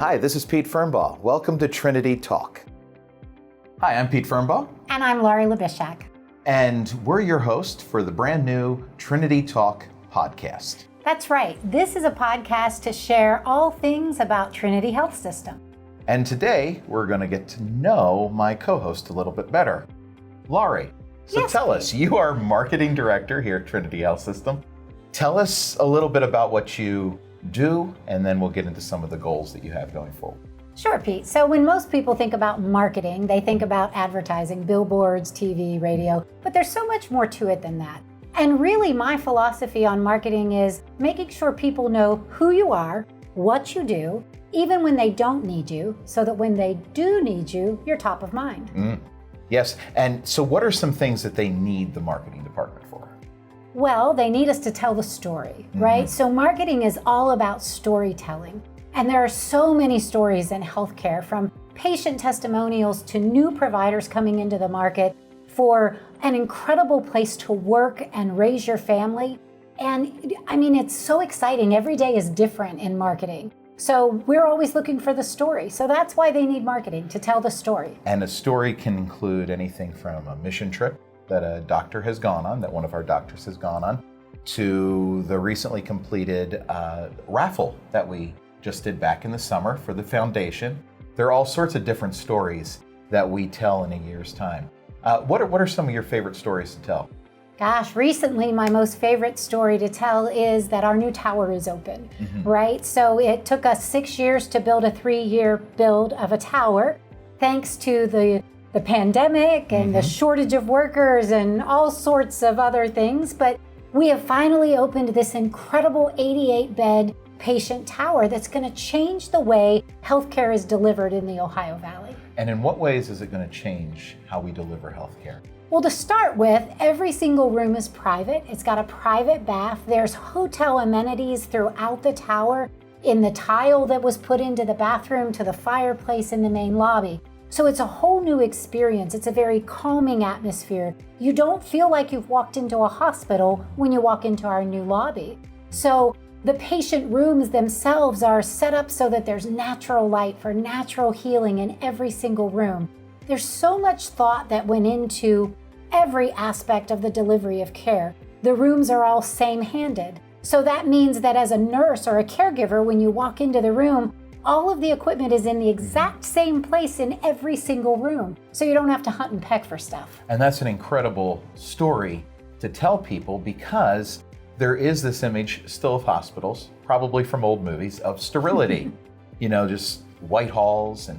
Hi, this is Pete Fernbaugh. Welcome to Trinity Talk. Hi, I'm Pete Fernbaugh. And I'm Laurie Labishak. And we're your host for the brand new Trinity Talk podcast. That's right. This is a podcast to share all things about Trinity Health System. And today, we're going to get to know my co-host a little bit better. Laurie, so Yes, tell Pete. us, you are Marketing Director here at Trinity Health System. Tell us a little bit about what you do, and then we'll get into some of the goals that you have going forward. Sure, Pete. So when most people think about marketing, they think about advertising, billboards, TV, radio, but there's so much more to it than that. And really, my philosophy on marketing is making sure people know who you are, what you do, even when they don't need you, so that when they do need you, you're top of mind. Yes, and so what are some things that they need the marketing department for? Well, they need us to tell the story, right? So marketing is all about storytelling. And there are so many stories in healthcare, from patient testimonials to new providers coming into the market for an incredible place to work and raise your family. And I mean, it's so exciting. Every day is different in marketing. So we're always looking for the story. So that's why they need marketing, to tell the story. And a story can include anything from a mission trip that a doctor has gone on, that one of our doctors has gone on, to the recently completed raffle that we just did back in the summer for the foundation. There are all sorts of different stories that we tell in a year's time. What are some of your favorite stories to tell? Gosh, recently my most favorite story to tell is that our new tower is open, right? So it took us 6 years to build a 3-year build of a tower, thanks to the pandemic and the shortage of workers and all sorts of other things. But we have finally opened this incredible 88-bed patient tower that's going to change the way healthcare is delivered in the Ohio Valley. And in what ways is it going to change how we deliver healthcare? Well, to start with, every single room is private. It's got a private bath. There's hotel amenities throughout the tower, in the tile that was put into the bathroom, to the fireplace in the main lobby. So it's a whole new experience. It's a very calming atmosphere. You don't feel like you've walked into a hospital when you walk into our new lobby. So the patient rooms themselves are set up so that there's natural light for natural healing in every single room. There's so much thought that went into every aspect of the delivery of care. The rooms are all same-handed. So that means that as a nurse or a caregiver, when you walk into the room, all of the equipment is in the exact same place in every single room. So you don't have to hunt and peck for stuff. And that's an incredible story to tell people, because there is this image still of hospitals, probably from old movies, of sterility. Just white halls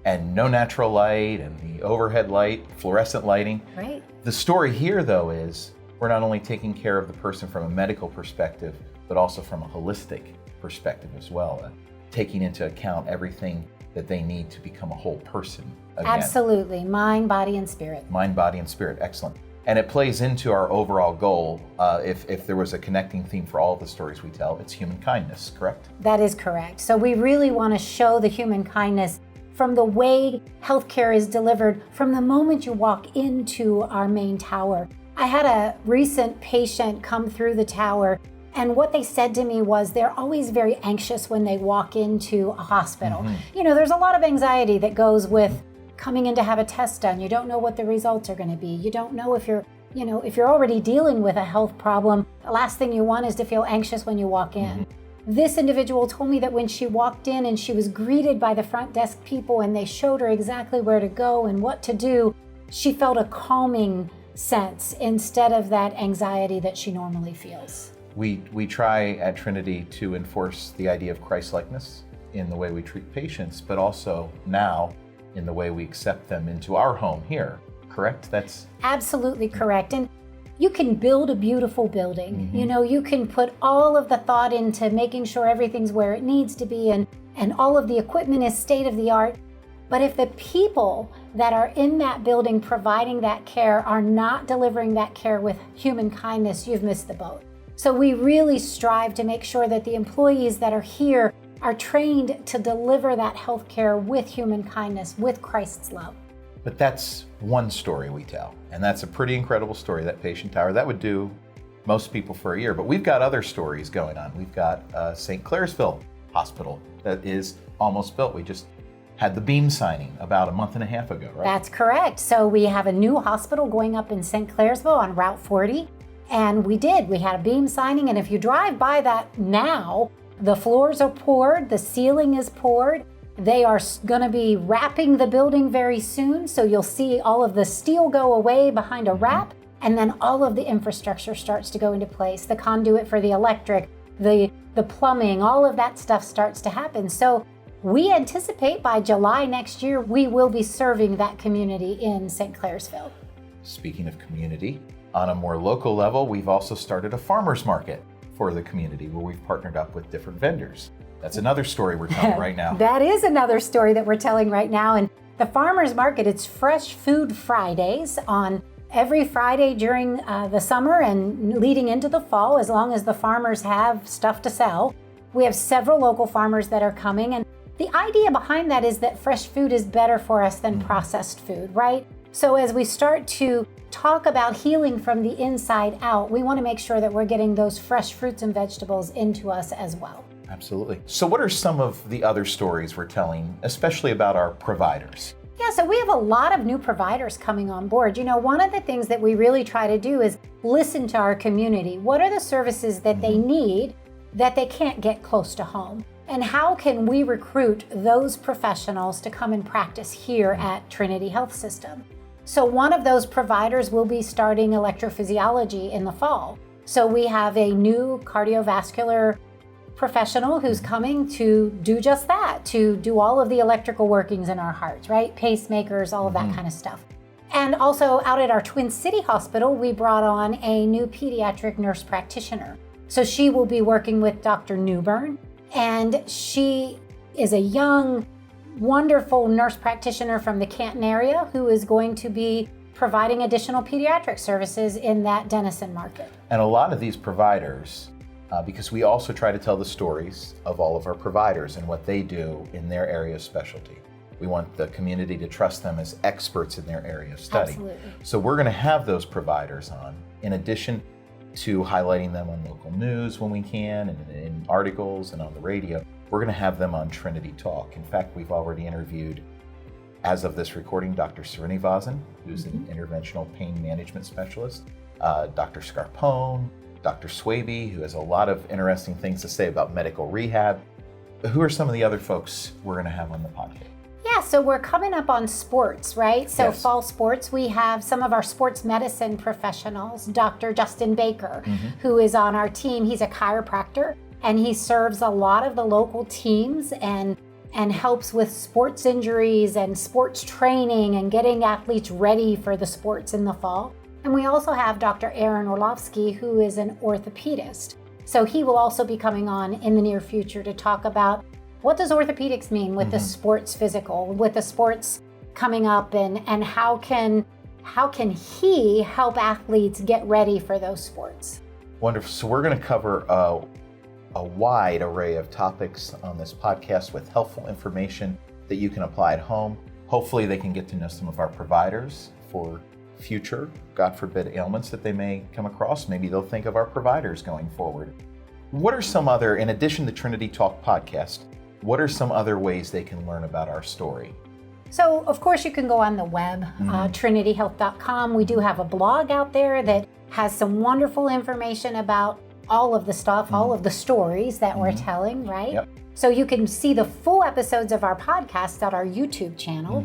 and no natural light, and the overhead light, fluorescent lighting. Right. The story here, though, is we're not only taking care of the person from a medical perspective, but also from a holistic perspective as well, taking into account everything that they need to become a whole person again. Absolutely. Mind, body, and spirit. Mind, body, and spirit. Excellent. And it plays into our overall goal. If there was a connecting theme for all of the stories we tell, it's human kindness, correct? That is correct. So we really want to show the human kindness from the way healthcare is delivered from the moment you walk into our main tower. I had a recent patient come through the tower, and what they said to me was they're always very anxious when they walk into a hospital. There's a lot of anxiety that goes with coming in to have a test done. You don't know what the results are going to be. You don't know if you're already dealing with a health problem. The last thing you want is to feel anxious when you walk in. This individual told me that when she walked in and she was greeted by the front desk people and they showed her exactly where to go and what to do, she felt a calming sense instead of that anxiety that she normally feels. We try at Trinity to enforce the idea of Christ-likeness in the way we treat patients, but also now in the way we accept them into our home here, correct? That's absolutely correct. And you can build a beautiful building. You can put all of the thought into making sure everything's where it needs to be and all of the equipment is state of the art. But if the people that are in that building providing that care are not delivering that care with human kindness, you've missed the boat. So we really strive to make sure that the employees that are here are trained to deliver that health care with human kindness, with Christ's love. But that's one story we tell, and that's a pretty incredible story, that patient tower. That would do most people for a year, but we've got other stories going on. We've got St. Clairsville hospital that is almost built. We just had the beam signing about a month and a half ago, right? That's correct. So we have a new hospital going up in St. Clairsville on Route 40. And we had a beam signing. And if you drive by that now, the floors are poured, the ceiling is poured. They are going to be wrapping the building very soon. So you'll see all of the steel go away behind a wrap. And then all of the infrastructure starts to go into place. The conduit for the electric, the plumbing, all of that stuff starts to happen. So we anticipate by July next year, we will be serving that community in St. Clairsville. Speaking of community, on a more local level, we've also started a farmer's market for the community where we've partnered up with different vendors. That's another story we're telling right now. That is another story that we're telling right now. And the farmer's market, it's Fresh Food Fridays on every Friday during the summer and leading into the fall, as long as the farmers have stuff to sell. We have several local farmers that are coming, and the idea behind that is that fresh food is better for us than processed food, right? So as we start to talk about healing from the inside out, we want to make sure that we're getting those fresh fruits and vegetables into us as well. Absolutely. So what are some of the other stories we're telling, especially about our providers? Yeah, so we have a lot of new providers coming on board. You know, one of the things that we really try to do is listen to our community. What are the services that they need that they can't get close to home? And how can we recruit those professionals to come and practice here at Trinity Health System? So one of those providers will be starting electrophysiology in the fall. So we have a new cardiovascular professional who's coming to do just that, to do all of the electrical workings in our hearts, right? Pacemakers, all of that kind of stuff. And also out at our Twin City Hospital, we brought on a new pediatric nurse practitioner. So she will be working with Dr. Newburn. And she is a young, wonderful nurse practitioner from the Canton area who is going to be providing additional pediatric services in that Denison market. And a lot of these providers, because we also try to tell the stories of all of our providers and what they do in their area of specialty. We want the community to trust them as experts in their area of study. Absolutely. So we're going to have those providers on, in addition to highlighting them on local news when we can, and in articles and on the radio. We're going to have them on Trinity Talk. In fact, we've already interviewed, as of this recording, Dr. Srinivasan, who's an interventional pain management specialist, Dr. Scarpone, Dr. Swaby, who has a lot of interesting things to say about medical rehab. Who are some of the other folks we're going to have on the podcast? Yeah, so we're coming up on sports, right? So Yes. fall sports, we have some of our sports medicine professionals, Dr. Justin Baker, who is on our team. He's a chiropractor, and he serves a lot of the local teams and helps with sports injuries and sports training and getting athletes ready for the sports in the fall. And we also have Dr. Aaron Orlovsky, who is an orthopedist. So he will also be coming on in the near future to talk about what does orthopedics mean with the sports physical, with the sports coming up, and how can he help athletes get ready for those sports? Wonderful. So we're going to cover a wide array of topics on this podcast with helpful information that you can apply at home. Hopefully they can get to know some of our providers for future, God forbid, ailments that they may come across. Maybe they'll think of our providers going forward. What are some other, in addition to Trinity Talk podcast, what are some other ways they can learn about our story? So, of course, you can go on the web, trinityhealth.com. We do have a blog out there that has some wonderful information about all of the stuff, all of the stories that we're telling, right? Yep. So you can see the full episodes of our podcast on our YouTube channel.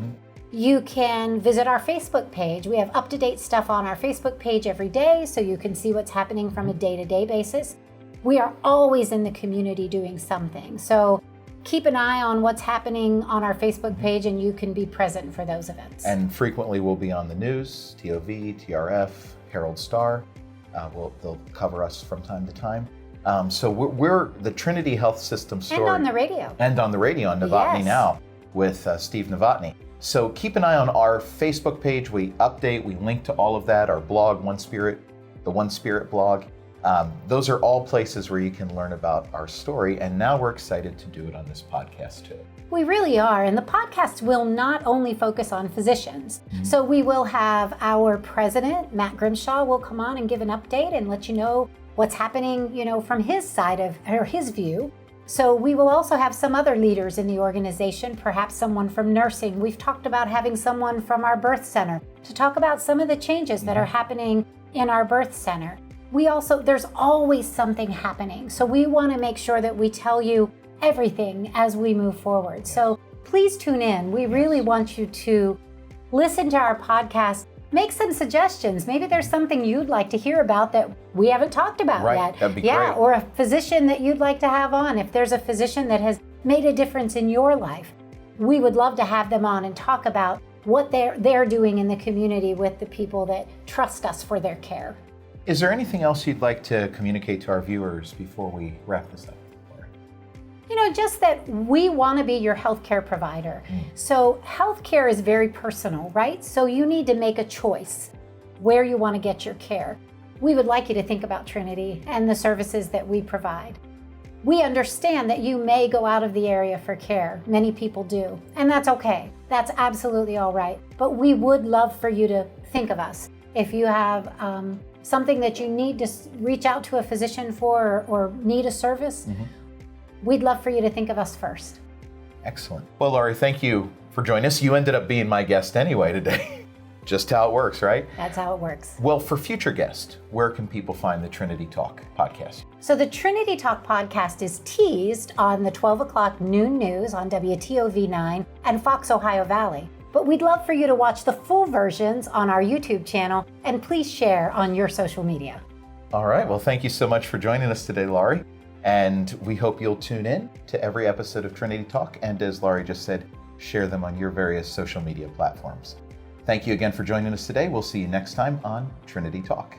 You can visit our Facebook page. We have up-to-date stuff on our Facebook page every day, so you can see what's happening from a day-to-day basis. We are always in the community doing something. So keep an eye on what's happening on our Facebook page, and you can be present for those events. And frequently we'll be on the news, TOV, TRF, Herald Star. They'll cover us from time to time. So we're the Trinity Health System story. And on the radio. And on the radio on Novotny Yes. Now with Steve Novotny. So keep an eye on our Facebook page. We update, we link to all of that, our blog, One Spirit, the One Spirit blog. Those are all places where you can learn about our story. And now we're excited to do it on this podcast too. We really are. And the podcast will not only focus on physicians. So we will have our president, Matt Grimshaw, will come on and give an update and let you know what's happening, from his side of, or his view. So we will also have some other leaders in the organization, perhaps someone from nursing. We've talked about having someone from our birth center to talk about some of the changes that are happening in our birth center. There's always something happening. So we want to make sure that we tell you everything as we move forward. So please tune in. We really want you to listen to our podcast. Make some suggestions. Maybe there's something you'd like to hear about that we haven't talked about yet. That'd be great. Or a physician that you'd like to have on. If there's a physician that has made a difference in your life, we would love to have them on and talk about what they're doing in the community with the people that trust us for their care. Is there anything else you'd like to communicate to our viewers before we wrap this up? Just that we want to be your healthcare provider. So healthcare is very personal, right? So you need to make a choice where you want to get your care. We would like you to think about Trinity and the services that we provide. We understand that you may go out of the area for care. Many people do, and that's okay. That's absolutely all right. But we would love for you to think of us. If you have something that you need to reach out to a physician for or need a service, we'd love for you to think of us first. Excellent. Well, Laurie, thank you for joining us. You ended up being my guest anyway today. Just how it works, right? That's how it works. Well, for future guests, where can people find the Trinity Talk podcast? So the Trinity Talk podcast is teased on the 12 o'clock noon news on WTOV9 and Fox Ohio Valley. But we'd love for you to watch the full versions on our YouTube channel, and please share on your social media. All right. Well, thank you so much for joining us today, Laurie. And we hope you'll tune in to every episode of Trinity Talk. And as Laurie just said, share them on your various social media platforms. Thank you again for joining us today. We'll see you next time on Trinity Talk.